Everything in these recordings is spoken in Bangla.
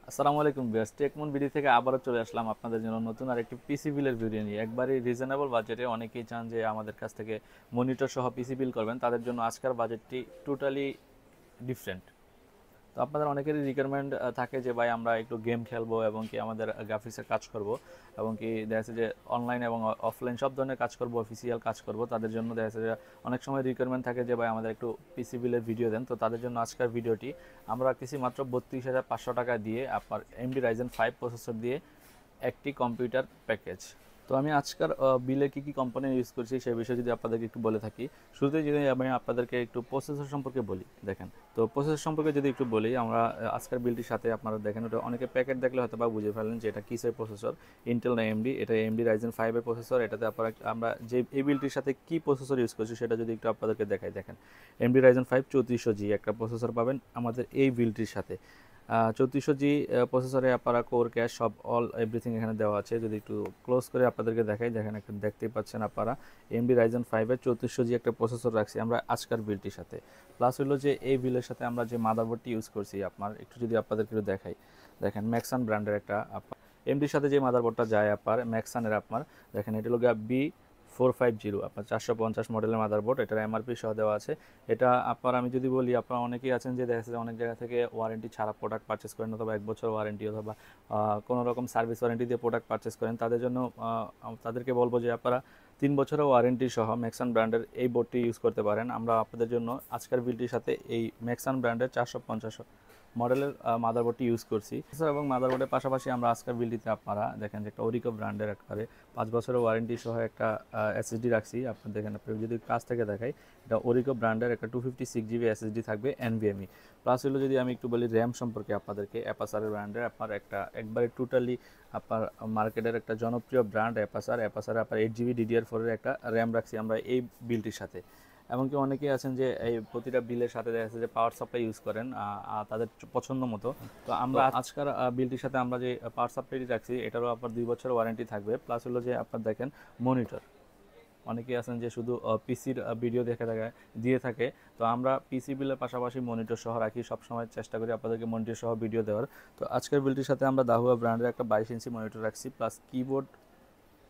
আসসালামু আলাইকুম ভিউয়ার্স, টেকমুন বিডি থেকে আবারও চলে আসলাম আপনাদের জন্য নতুন আরেকটি পিসি বিলের ভিডিও নিয়ে। একবারই রিজনেবল বাজেটে অনেকেই চান যে আমাদের কাছ থেকে মনিটর সহ পিসি বিল করবেন, তাদের জন্য আজকের বাজেটটি টোটালি ডিফারেন্ট। তো আপনাদের অনেকেরই রিকোয়ারমেন্ট থাকে যে ভাই আমরা একটু গেম খেলবো এবং কি আমাদের গ্রাফিক্সের কাজ করব এবং কি দেখা যাচ্ছে যে অনলাইন এবং অফলাইন সব ধরনের কাজ করব, অফিসিয়াল কাজ করব। তাদের জন্য দেখা যাচ্ছে যে অনেক সময় রিকোয়ারমেন্ট থাকে যে ভাই আমাদের একটু পিসি বিলের ভিডিও দেন। তো তাদের জন্য আজকের ভিডিওটি আমরা রাখতেছি মাত্র 32,500 টাকা দিয়ে আপনার এমডি রাইজেন 5 প্রসেসর দিয়ে একটি কম্পিউটার প্যাকেজ। তো আমি আজকের বিলে কী কী কম্পোনেন্ট ইউজ করছি সেই বিষয়ে যদি আপনাদেরকে একটু বলে থাকি। শুরুতেই যদি আমি আপনাদেরকে একটু প্রসেসর সম্পর্কে বলি, দেখেন। তো প্রসেসর সম্পর্কে যদি একটু বলি, আমরা আজকের বিলটির সাথে আপনারা দেখেন, ওটা অনেকে প্যাকেট দেখলে হয়তো বা বুঝে ফেলেন যে এটা কিসের প্রসেসর, ইন্টেল না এমডি। এটা এমডি রাইজেন 5-এর প্রসেসর। এটাতে আপনারা আমরা যে এই বিলটির সাথে কী প্রসেসর ইউজ করছি সেটা যদি একটু আপনাদেরকে দেখাই, দেখেন। এমডি রাইজেন 5 3400G একটা প্রসেসর পাবেন আমাদের এই বিলটির সাথে। 3400G প্রসেসরে আপনারা কোর ক্যাশ সব অল এভরিথিং এখানে দেওয়া আছে। যদি একটু ক্লোজ করে আপনাদেরকে দেখাই, দেখেন একটা দেখতেই পাচ্ছেন আপনারা এমডি রাইজেন 5-এর 3400G একটা প্রসেসর রাখছি আমরা আজকের বিলটির সাথে। প্লাস হলো যে এই বিলের সাথে আমরা যে মাদারবোর্ডটি ইউজ করছি আপনার একটু যদি আপনাদেরকে একটু দেখাই, দেখেন ম্যাক্সান ব্র্যান্ডের একটা আপনার এমডির সাথে যে মাদারবোর্ডটা যায় আপনার ম্যাক্সানের আপনার, দেখেন এটা হলো B450 আপনার 450 মডেলের মাদারবোর্ড। এটার এমআরপি সহ দেওয়া আছে। এটা আপনার আমি যদি বলি, আপনারা অনেকেই আছেন যে দেখা যাচ্ছে অনেক জায়গা থেকে ওয়ারেন্টি ছাড়া প্রোডাক্ট পারচেস করেন, অথবা 1 বছর ওয়ারেন্টি অথবা কোনো রকম সার্ভিস ওয়ারেন্টি দিয়ে প্রোডাক্ট পারচেস করেন। তাদের জন্য তাদেরকে বলবো যে আপনারা 3 বছরের ওয়ারেন্টি সহ ম্যাক্সান ব্র্যান্ডের এই বোর্ডটি ইউজ করতে পারেন। আমরা আপনাদের জন্য আজকের বিলটির সাথে এই ম্যাক্সান ব্র্যান্ডের 450 মডেলের মাদারবোর্ডটি ইউজ করছি এবং মাদারবোর্ডের পাশাপাশি আমরা আজকের বিলটিতে আপনারা দেখেন যে একটা ওরিকো ব্র্যান্ডের একবারে 5 বছরের ওয়ারেন্টি সহ একটা এসএসডি রাখছি। আপনার দেখেন, আপনি যদি কাছ থেকে দেখাই, এটা ওরিকো ব্র্যান্ডের একটা 256GB এসএসডি থাকবে এনভিএমই। প্লাস হলো যদি আমি একটু বলি র্যাম সম্পর্কে আপনাদেরকে, অ্যাপাসারের ব্র্যান্ডের আপনার একটা একবারে টোটালি আপনার মার্কেটের একটা জনপ্রিয় ব্র্যান্ড অ্যাপাসারে আপনার 8GB DDR4-এর একটা র্যাম রাখছি আমরা এই বিলটির সাথে। এমনকি অনেকেই আছেন যে এই প্রতিটা বিলের সাথে দেখা যাচ্ছে যে পাওয়ার সাপ্লাই ইউজ করেন তাদের পছন্দ মতো। তো আমরা আজকের বিলটির সাথে আমরা যে পাওয়ার সাপ্লাইটি রাখছি এটারও আপনার 2 বছর ওয়ারেন্টি থাকবে। প্লাস হলো যে আপনার দেখেন মনিটর, অনেকেই আছেন যে শুধু পিসির ভিডিও দিয়ে থাকে। তো আমরা পিসি বিলের পাশাপাশি মনিটর সহ রাখি, সবসময় চেষ্টা করি আপনাদেরকে মনিটর সহ ভিডিও দেওয়ার। তো আজকের বিলটির সাথে আমরা দাহুয়া ব্র্যান্ডের একটা 22 ইঞ্চি মনিটর রাখছি। প্লাস কিবোর্ড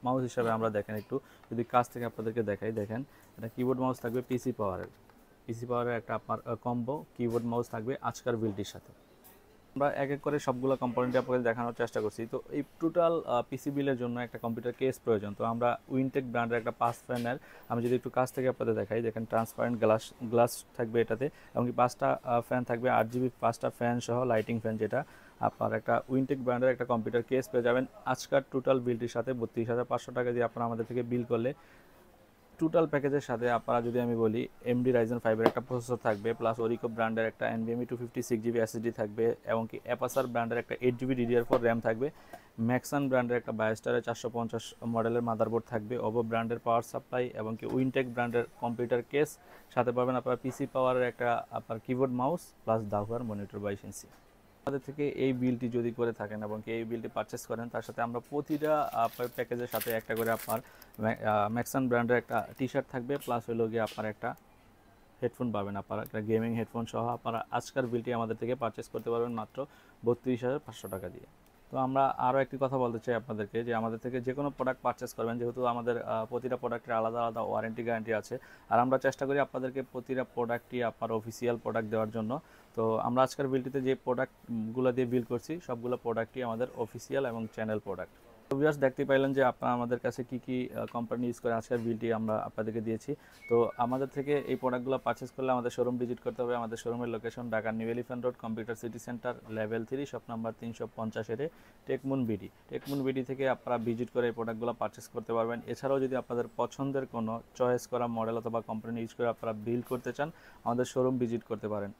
মাউস হিসাবে আমরা দেখেন একটু যদি কাছ থেকে আপনাদেরকে দেখাই, দেখেন এটা কিবোর্ড মাউস থাকবে পিসি পাওয়ারের একটা আপনার কম্বো কিবোর্ড মাউস থাকবে আজকের বিলটির সাথে। আমরা এক এক করে সবগুলো কম্পোনেন্ট আপনাদের দেখানোর চেষ্টা করছি। তো এই টোটাল পিসি বিলের জন্য একটা কম্পিউটার কেস প্রয়োজন। তো আমরা উইনটেক ব্র্যান্ডের একটা পাস ফ্যানের আমি যদি একটু কাছ থেকে আপনাদের দেখাই, দেখেন ট্রান্সপারেন্ট গ্লাস থাকবে এটাতে, এমনকি 5টা ফ্যান থাকবে, 8GB 5টা ফ্যান সহ লাইটিং ফ্যান, যেটা আপনার একটা উইনটেক ব্র্যান্ডের একটা কম্পিউটার কেস পেয়ে যাবেন আজকার টোটাল বিলটির সাথে। 32,500 টাকা দিয়ে আপনারা আমাদের থেকে বিল করলে টোটাল প্যাকেজের সাথে আপনারা যদি আমি বলি এমডি রাইজেন 5-এর একটা প্রসেসর থাকবে, প্লাস ওরিকো ব্র্যান্ডের একটা এনভিএমই 256GB এসএসডি থাকবে, এবং কি অ্যাপাসার ব্র্যান্ডের একটা 8GB DDR4 র্যাম থাকবে, ম্যাক্সান ব্র্যান্ডের একটা বায়োস্টারের 450 মডেলের মাদারবোর্ড থাকবে, ওভো ব্র্যান্ডের পাওয়ার সাপ্লাই, এবং কি উইনটেক ব্র্যান্ডের কম্পিউটার কেস সাথে পাবেন আপনার পিসি পাওয়ারের একটা আপনার কিবোর্ড মাউস, প্লাস দাহুয়ার মনিটর 22 ইঞ্চি। আমাদের থেকে এই বিলটি যদি করে থাকেন এবং এই বিলটি পারচেস করেন, তার সাথে আমরা প্রতিটা প্যাকেজের সাথে একটা করে আপনার ম্যাক্সান ব্র্যান্ডের একটা টি শার্ট থাকবে, প্লাস হলো গিয়ে আপনার একটা হেডফোন পাবেন, আপনারা একটা গেমিং হেডফোন সহ আপনারা আজকের বিলটি আমাদের থেকে পারচেস করতে পারবেন মাত্র 32,500 টাকা দিয়ে। তো আমরা আরও একটি কথা বলতে চাই আপনাদেরকে, যে আমাদের থেকে যে কোনো প্রোডাক্ট পারচেস করবেন, যেহেতু আমাদের প্রতিটা প্রোডাক্টের আলাদা আলাদা ওয়ারেন্টি গ্যারান্টি আছে, আর আমরা চেষ্টা করি আপনাদেরকে প্রতিটা প্রোডাক্টই আপনার অফিসিয়াল প্রোডাক্ট দেওয়ার জন্য। তো আমরা আজকের বিলটিতে যে প্রোডাক্টগুলো দিয়ে বিল করছি সবগুলো প্রোডাক্টই আমাদের অফিসিয়াল এবং চ্যানেল প্রোডাক্ট। তো ভিউয়ার্স, দেখতে পাইলেন যে আপনারা আমাদের কাছে কি কি কোম্পানি ইউজ করে আজকের বিলটি আমরা আপনাদেরকে দিয়েছি। তো আমাদের থেকে এই প্রোডাক্টগুলো পারচেস করলে আমাদের শোরুম ভিজিট করতে হবে। আমাদের শোরুমের লোকেশন ঢাকার new elephant road, computer city centre, level 3, shop number 350-এ টেকমুন বিডি থেকে আপনারা ভিজিট করে এই প্রোডাক্টগুলো পারচেস করতে পারবেন। এছাড়াও যদি আপনাদের পছন্দের কোনো চয়েস করা মডেল অথবা কোম্পানি ইউজ করে আপনারা বিল করতে চান, আমাদের শোরুম ভিজিট করতে পারেন।